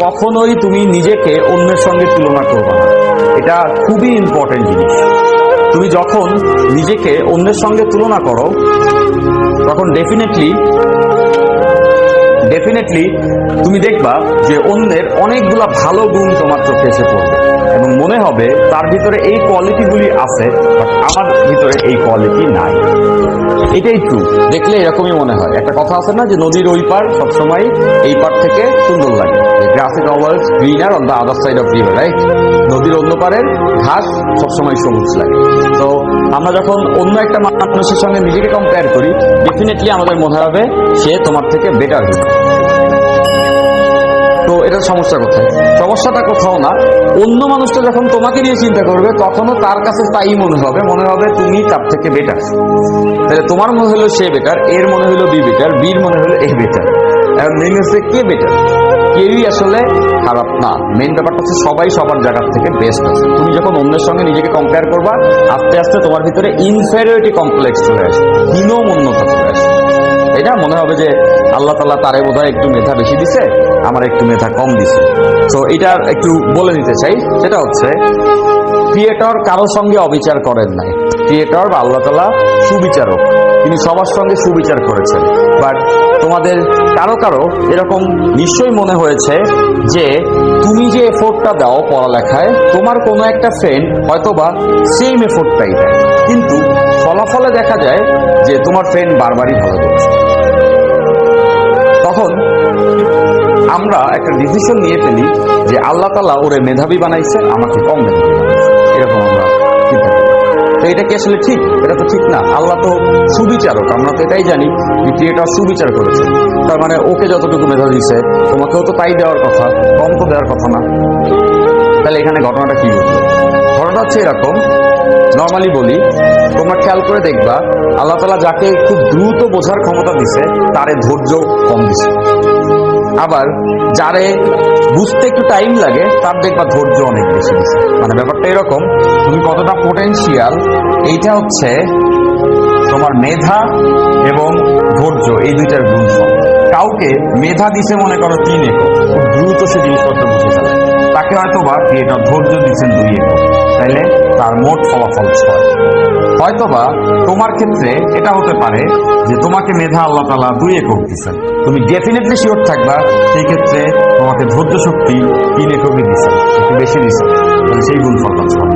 কখনোই তুমি নিজেকে অন্যের সঙ্গে তুলনা করবে না। এটা খুবই ইম্পর্টেন্ট জিনিস। তুমি যখন নিজেকে অন্যের সঙ্গে তুলনা করো তখন ডেফিনেটলি তুমি দেখবা যে অন্যের অনেকগুলা ভালো গুণ তোমার চোখে এসে পড়বে এবং মনে হবে তার ভিতরে এই কোয়ালিটিগুলি আছে, বাট আমার ভিতরে এই কোয়ালিটি নাই। এটাই ট্রু। দেখলে এরকমই মনে হয়। একটা কথা আছে না যে নদীর ওই পার সবসময় এই পার থেকে সুন্দর লাগে, গ্রাস is always greener on the other side of river, right? নদীর অন্য পারের ঘাস সবসময় সবুজ লাগে। তো আমরা যখন অন্য একটা মানুষের সঙ্গে নিজেকে কম্পেয়ার করি, ডেফিনেটলি আমাদের মনে হবে সে তোমার থেকে বেটার হবে। তো এটার সমস্যা কোথায়? সমস্যাটা কোথাও না। অন্য মানুষটা যখন তোমাকে নিয়ে চিন্তা করবে তখনও তার কাছে তাই মনে হবে তুমি তার থেকে বেটার। তাহলে তোমার মনে হলো সে বেটার, এর মনে হলো বি বেটার, বির মনে হলো এ বেটার। এখন মেন হচ্ছে কে বেটার? কেউই আসলে খারাপ না। মেন ব্যাপারটা হচ্ছে সবাই সবার জায়গার থেকে বেস্ট আছে। তুমি যখন অন্যের সঙ্গে নিজেকে কম্পেয়ার করবা, আস্তে আস্তে তোমার ভিতরে ইনফেরিয়রিটি কমপ্লেক্স চলে আসে, হীনমন্যতা চলে আসে। তাই না? মনে হবে যে আল্লাহ তাআলা তারে বোধহয় একটু মেধা বেশি দিছে, আমার একটু মেধা কম দিছে। তো এটা একটু বলে নিতে চাই, সেটা হচ্ছে ক্রিয়েটর কারোর সঙ্গে অবিচার করেন নাই। ক্রিয়েটর বা আল্লাহ তাআলা সুবিচারক, তিনি সবার সঙ্গে সুবিচার করেছেন। বাট তোমাদের কারো কারো এরকম নিশ্চয়ই মনে হয়েছে যে তুমি যে এফোর্টটা দাও পড়ালেখায়, তোমার কোনো একটা ফ্রেন্ড হয়তোবা সেম এফোর্টটাই দেয়, কিন্তু ফলাফলে দেখা যায় যে তোমার ফ্রেন্ড বারবারই ভালো করছে। তখন আমরা একটা ডিসিশন নিয়ে ফেলি যে আল্লাহ তাআলা ওরে মেধাবী বানাইছে, আমাকে কম মেধাবী বানাইছে, এরকম আমরা চিন্তা করি। তো এটা কি আসলে ঠিক? এটা তো ঠিক না। আল্লাহ তো সুবিচারক, আমরা তো এটাই জানি যে ক্রিয়েটর সুবিচার করেছে। তার মানে ওকে যতটুকু মেধা দিয়েছে তোমাকেও তো তাই দেওয়ার কথা, কম তো দেওয়ার কথা না। তাহলে এখানে ঘটনাটা কি হচ্ছে? ঘটনা হচ্ছে এরকম, নর্মালি বলি, তোমরা খেয়াল করে দেখবা আল্লাহ তাআলা যাকে খুব দ্রুত বোঝার ক্ষমতা দিছে তারে ধৈর্য কম দিছে, আবার যারে বুঝতে একটু টাইম লাগে তার দেখবা ধৈর্য অনেক বেশি দিছে। মানে ব্যাপারটা এরকম, তুমি কতটা পোটেনশিয়াল এইটা হচ্ছে তোমার মেধা এবং ধৈর্য, এই দুইটার গুণফল। কাউকে মেধা দিছে মনে করো 3 একক, খুব দ্রুত সে জিনিসপত্র বুঝে ফেলে। তাকে হয়তো বা ক্রিয়েটর ধৈর্য দিচ্ছেন 2 একক, তাইলে তার মোট ফলাফল 6। হয়তোবা তোমার ক্ষেত্রে এটা হতে পারে যে তোমাকে মেধা আল্লাহ তাআলা 2 একক দিচ্ছেন, তুমি ডেফিনেটলি শিওর থাকবা সেই ক্ষেত্রে তোমাকে ধৈর্য শক্তি 3 এককই দিচ্ছেন, একটু বেশি দিচ্ছেন, তাহলে সেই গুণফলটা 6।